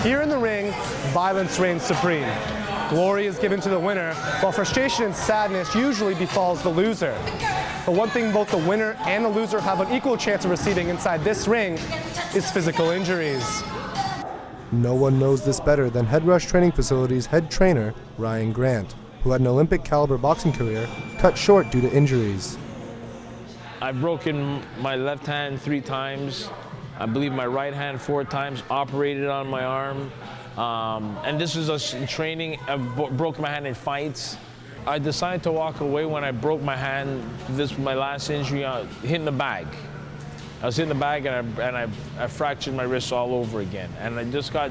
Here in the ring, violence reigns supreme. Glory is given to the winner, while frustration and sadness usually befalls the loser. But one thing both the winner and the loser have an equal chance of receiving inside this ring is physical injuries. No one knows this better than Headrush Training Facility's head trainer, Ryan Grant, who had an Olympic-caliber boxing career cut short due to injuries. I've broken my left hand 3 times. I believe my right hand 4 times, operated on my arm. And this is us in training. I broke my hand in fights. I decided to walk away when I broke my hand. This was my last injury, hitting the bag. I was hitting the bag and I fractured my wrist all over again. And I just got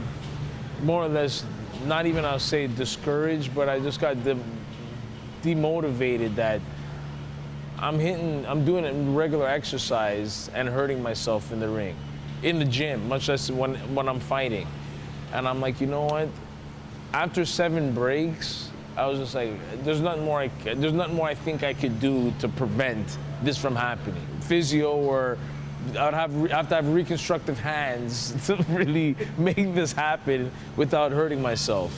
more or less, not even I'll say discouraged, but I just got demotivated that I'm doing it in regular exercise and hurting myself in the ring, in the gym, much less when I'm fighting. And I'm like, you know what? After 7 breaks, I was just like, there's nothing more I think I could do to prevent this from happening. Physio, or I'd have to have reconstructive hands to really make this happen without hurting myself.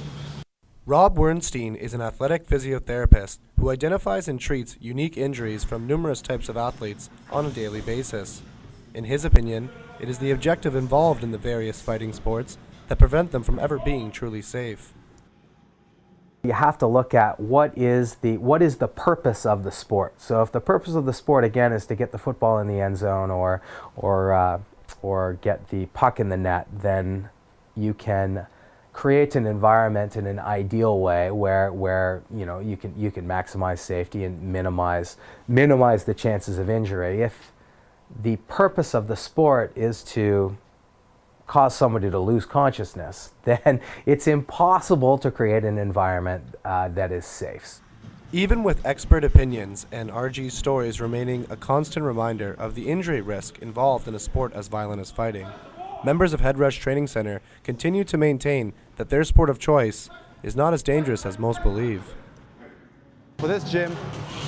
Rob Wernstein is an athletic physiotherapist who identifies and treats unique injuries from numerous types of athletes on a daily basis. In his opinion, it is the objective involved in the various fighting sports that prevent them from ever being truly safe. You have to look at what is the purpose of the sport. So if the purpose of the sport, again, is to get the football in the end zone or get the puck in the net, then you can create an environment in an ideal way where you know you can maximize safety and minimize the chances of injury. If the purpose of the sport is to cause somebody to lose consciousness, then it's impossible to create an environment that is safe. Even with expert opinions and RG's stories remaining a constant reminder of the injury risk involved in a sport as violent as fighting, members of Headrush Training Centre continue to maintain that their sport of choice is not as dangerous as most believe. For this gym,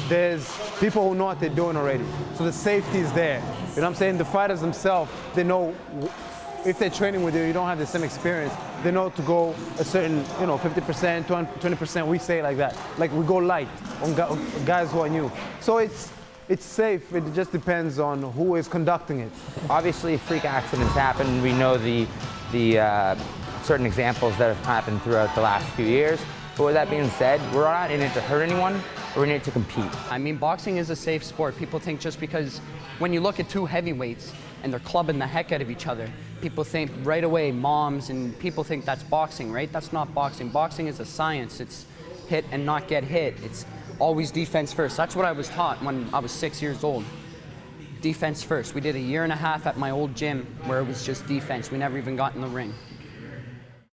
there's people who know what they're doing already. So the safety is there. You know what I'm saying? The fighters themselves, they know if they're training with you, you don't have the same experience. They know to go a certain, 50%, 20%, we say like that. Like we go light on guys who are new. So it's safe, it just depends on who is conducting it. Obviously, freak accidents happen. We know the certain examples that have happened throughout the last few years. But with that being said, we're not in it to hurt anyone, we're in it to compete. I mean, boxing is a safe sport. People think just because when you look at 2 heavyweights and they're clubbing the heck out of each other, people think right away, moms and people think that's boxing, right? That's not boxing. Boxing is a science. It's hit and not get hit. It's always defense first. That's what I was taught when I was 6 years old. Defense first. We did a 1.5 years at my old gym where it was just defense. We never even got in the ring.